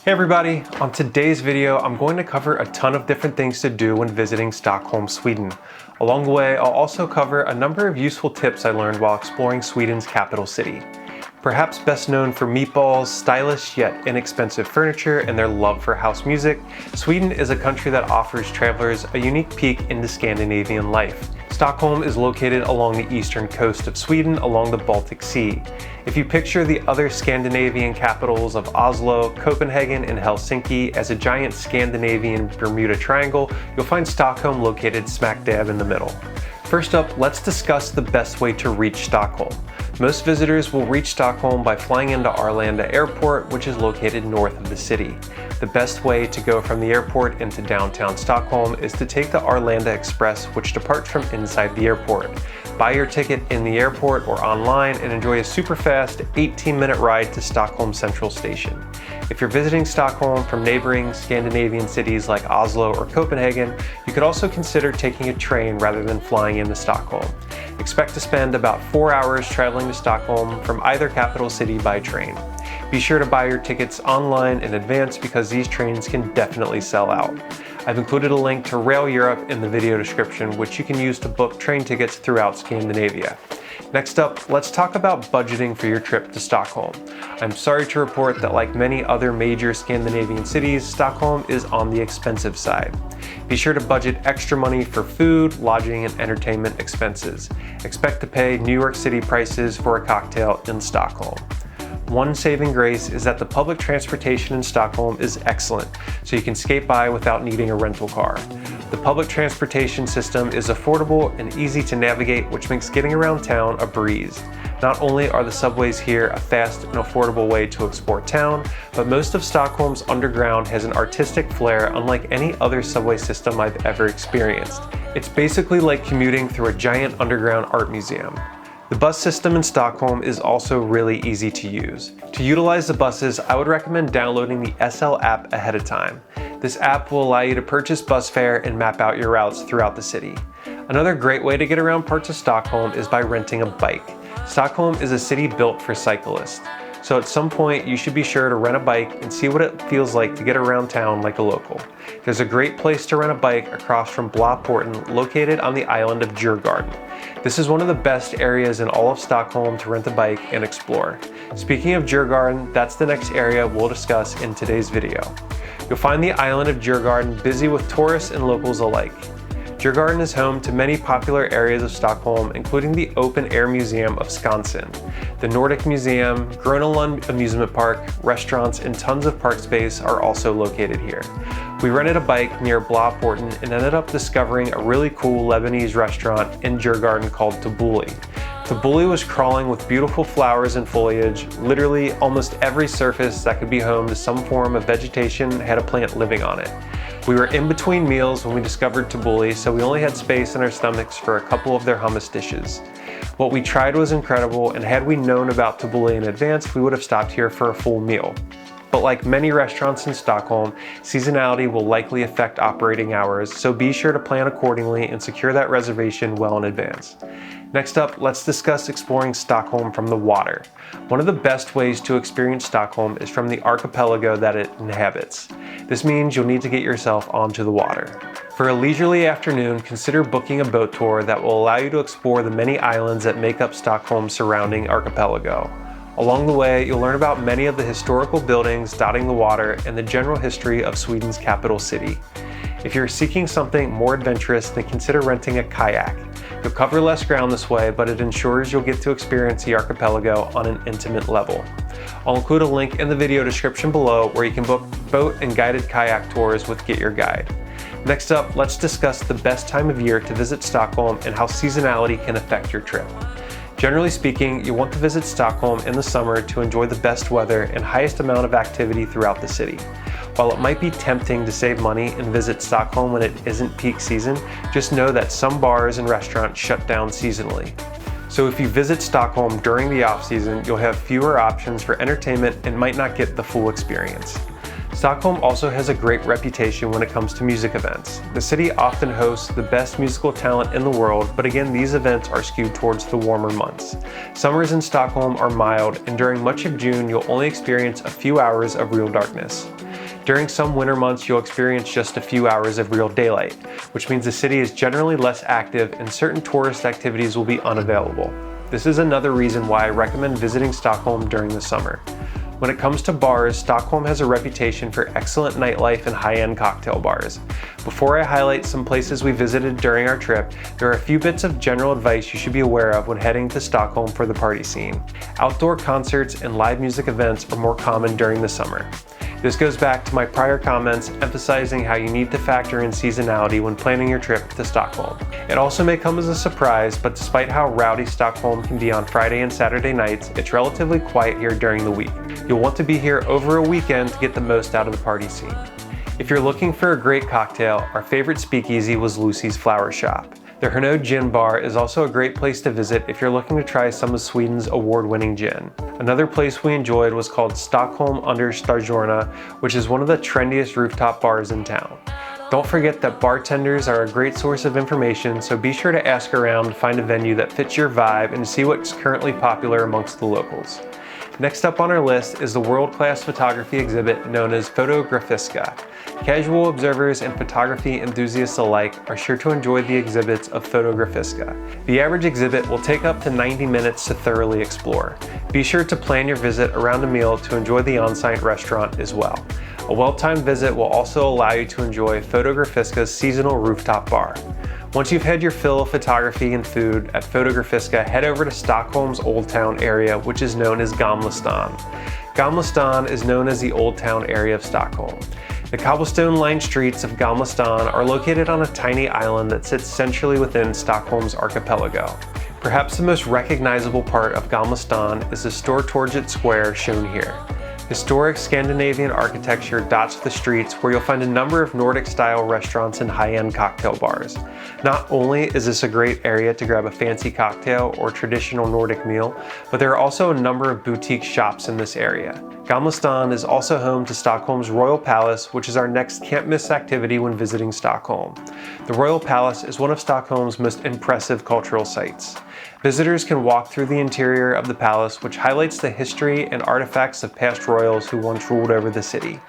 Hey everybody, on today's video I'm going to cover a ton of different things to do when visiting Stockholm, Sweden. Along the way I'll also cover a number of useful tips I learned while exploring Sweden's capital city. Perhaps best known for meatballs, stylish yet inexpensive furniture, and their love for house music, Sweden is a country that offers travelers a unique peek into Scandinavian life. Stockholm is located along the eastern coast of Sweden along the Baltic Sea. If you picture the other Scandinavian capitals of Oslo, Copenhagen, and Helsinki as a giant Scandinavian Bermuda Triangle, you'll find Stockholm located smack dab in the middle. First up, let's discuss the best way to reach Stockholm. Most visitors will reach Stockholm by flying into Arlanda Airport, which is located north of the city. The best way to go from the airport into downtown Stockholm is to take the Arlanda Express, which departs from inside the airport. Buy your ticket in the airport or online and enjoy a super fast 18-minute ride to Stockholm Central Station. If you're visiting Stockholm from neighboring Scandinavian cities like Oslo or Copenhagen, you could also consider taking a train rather than flying into Stockholm. Expect to spend about 4 hours traveling to Stockholm from either capital city by train. Be sure to buy your tickets online in advance because these trains can definitely sell out. I've included a link to RailEurope in the video description, which you can use to book train tickets throughout Scandinavia. Next up, let's talk about budgeting for your trip to Stockholm. I'm sorry to report that like many other major Scandinavian cities, Stockholm is on the expensive side. Be sure to budget extra money for food, lodging, and entertainment expenses. Expect to pay New York City prices for a cocktail in Stockholm. One saving grace is that the public transportation in Stockholm is excellent, so you can skate by without needing a rental car. The public transportation system is affordable and easy to navigate, which makes getting around town a breeze. Not only are the subways here a fast and affordable way to explore town, but most of Stockholm's underground has an artistic flair unlike any other subway system I've ever experienced. It's basically like commuting through a giant underground art museum. The bus system in Stockholm is also really easy to use. To utilize the buses, I would recommend downloading the SL app ahead of time. This app will allow you to purchase bus fare and map out your routes throughout the city. Another great way to get around parts of Stockholm is by renting a bike. Stockholm is a city built for cyclists, so at some point you should be sure to rent a bike and see what it feels like to get around town like a local. There's a great place to rent a bike across from Blåporten, located on the island of Djurgården. This is one of the best areas in all of Stockholm to rent a bike and explore. Speaking of Djurgården, that's the next area we'll discuss in today's video. You'll find the island of Djurgården busy with tourists and locals alike. Djurgården is home to many popular areas of Stockholm, including the open-air museum of Skansen, the Nordic Museum, Gröna Lund amusement park, restaurants, and tons of park space are also located here. We rented a bike near Blåporten and ended up discovering a really cool Lebanese restaurant in Djurgården called Tabbouleh. Tabbouleh was crawling with beautiful flowers and foliage. Literally almost every surface that could be home to some form of vegetation had a plant living on it. We were in between meals when we discovered Tabbouleh, so we only had space in our stomachs for a couple of their hummus dishes. What we tried was incredible, and had we known about Tabbouleh in advance, we would have stopped here for a full meal. But like many restaurants in Stockholm, seasonality will likely affect operating hours, so be sure to plan accordingly and secure that reservation well in advance. Next up, let's discuss exploring Stockholm from the water. One of the best ways to experience Stockholm is from the archipelago that it inhabits. This means you'll need to get yourself onto the water. For a leisurely afternoon, consider booking a boat tour that will allow you to explore the many islands that make up Stockholm's surrounding archipelago. Along the way, you'll learn about many of the historical buildings dotting the water and the general history of Sweden's capital city. If you're seeking something more adventurous, then consider renting a kayak. You'll cover less ground this way, but it ensures you'll get to experience the archipelago on an intimate level. I'll include a link in the video description below where you can book boat and guided kayak tours with GetYourGuide. Next up, let's discuss the best time of year to visit Stockholm and how seasonality can affect your trip. Generally speaking, you want to visit Stockholm in the summer to enjoy the best weather and highest amount of activity throughout the city. While it might be tempting to save money and visit Stockholm when it isn't peak season, just know that some bars and restaurants shut down seasonally. So if you visit Stockholm during the off-season, you'll have fewer options for entertainment and might not get the full experience. Stockholm also has a great reputation when it comes to music events. The city often hosts the best musical talent in the world, but again, these events are skewed towards the warmer months. Summers in Stockholm are mild, and during much of June, you'll only experience a few hours of real darkness. During some winter months, you'll experience just a few hours of real daylight, which means the city is generally less active and certain tourist activities will be unavailable. This is another reason why I recommend visiting Stockholm during the summer. When it comes to bars, Stockholm has a reputation for excellent nightlife and high-end cocktail bars. Before I highlight some places we visited during our trip, there are a few bits of general advice you should be aware of when heading to Stockholm for the party scene. Outdoor concerts and live music events are more common during the summer. This goes back to my prior comments emphasizing how you need to factor in seasonality when planning your trip to Stockholm. It also may come as a surprise, but despite how rowdy Stockholm can be on Friday and Saturday nights, it's relatively quiet here during the week. You'll want to be here over a weekend to get the most out of the party scene. If you're looking for a great cocktail, our favorite speakeasy was Lucy's Flower Shop. The Hernö Gin Bar is also a great place to visit if you're looking to try some of Sweden's award-winning gin. Another place we enjoyed was called Stockholm under Stjärnorna, which is one of the trendiest rooftop bars in town. Don't forget that bartenders are a great source of information, so be sure to ask around to find a venue that fits your vibe and see what's currently popular amongst the locals. Next up on our list is the world-class photography exhibit known as Fotografiska. Casual observers and photography enthusiasts alike are sure to enjoy the exhibits of Fotografiska. The average exhibit will take up to 90 minutes to thoroughly explore. Be sure to plan your visit around a meal to enjoy the on-site restaurant as well. A well-timed visit will also allow you to enjoy Fotografiska's seasonal rooftop bar. Once you've had your fill of photography and food at Fotografiska, head over to Stockholm's Old Town area, which is known as Gamla Stan. Gamla Stan is known as the Old Town area of Stockholm. The cobblestone-lined streets of Gamla Stan are located on a tiny island that sits centrally within Stockholm's archipelago. Perhaps the most recognizable part of Gamla Stan is the Stortorget Square shown here. Historic Scandinavian architecture dots the streets where you'll find a number of Nordic-style restaurants and high-end cocktail bars. Not only is this a great area to grab a fancy cocktail or traditional Nordic meal, but there are also a number of boutique shops in this area. Gamla Stan is also home to Stockholm's Royal Palace, which is our next can't-miss activity when visiting Stockholm. The Royal Palace is one of Stockholm's most impressive cultural sites. Visitors can walk through the interior of the palace, which highlights the history and artifacts of past royals who once ruled over the city.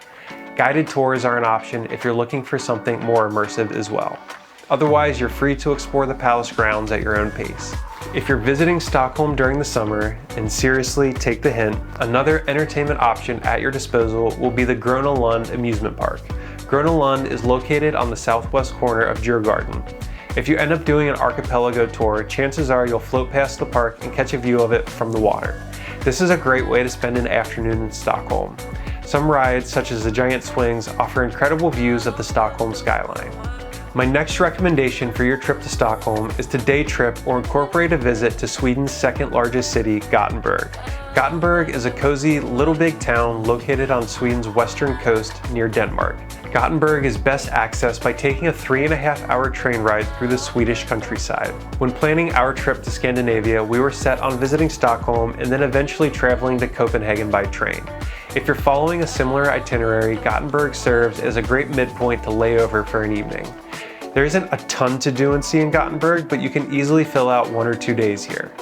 Guided tours are an option if you're looking for something more immersive as well. Otherwise, you're free to explore the palace grounds at your own pace. If you're visiting Stockholm during the summer, and seriously take the hint, another entertainment option at your disposal will be the Gröna Lund amusement park. Gröna Lund is located on the southwest corner of Djurgården. If you end up doing an archipelago tour, chances are you'll float past the park and catch a view of it from the water. This is a great way to spend an afternoon in Stockholm. Some rides, such as the giant swings, offer incredible views of the Stockholm skyline. My next recommendation for your trip to Stockholm is to day trip or incorporate a visit to Sweden's second largest city, Gothenburg. Gothenburg is a cozy little big town located on Sweden's western coast near Denmark. Gothenburg is best accessed by taking a 3.5-hour train ride through the Swedish countryside. When planning our trip to Scandinavia, we were set on visiting Stockholm and then eventually traveling to Copenhagen by train. If you're following a similar itinerary, Gothenburg serves as a great midpoint to lay over for an evening. There isn't a ton to do and see in Gothenburg, but you can easily fill out 1 or 2 days here.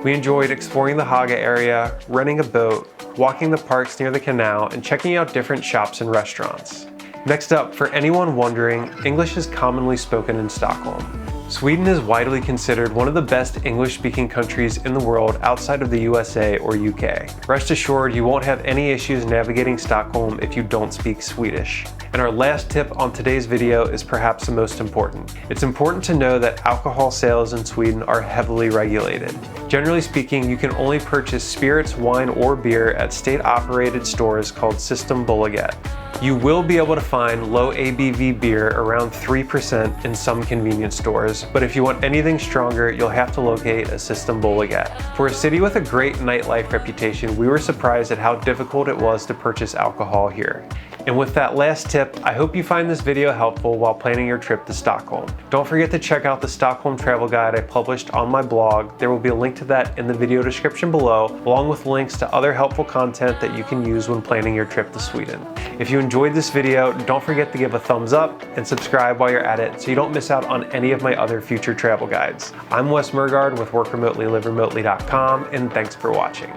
We enjoyed exploring the Haga area, renting a boat, walking the parks near the canal, and checking out different shops and restaurants. Next up, for anyone wondering, English is commonly spoken in Stockholm. Sweden is widely considered one of the best English-speaking countries in the world outside of the USA or UK. Rest assured, you won't have any issues navigating Stockholm if you don't speak Swedish. And our last tip on today's video is perhaps the most important. It's important to know that alcohol sales in Sweden are heavily regulated. Generally speaking, you can only purchase spirits, wine, or beer at state-operated stores called Systembolaget. You will be able to find low ABV beer around 3% in some convenience stores, but if you want anything stronger, you'll have to locate a Systembolaget. For a city with a great nightlife reputation, we were surprised at how difficult it was to purchase alcohol here. And with that last tip, I hope you find this video helpful while planning your trip to Stockholm. Don't forget to check out the Stockholm travel guide I published on my blog. There will be a link to that in the video description below, along with links to other helpful content that you can use when planning your trip to Sweden. If you enjoyed this video, don't forget to give a thumbs up and subscribe while you're at it so you don't miss out on any of my other future travel guides. I'm Wes Murgard with WorkRemotelyLiveRemotely.com, and thanks for watching.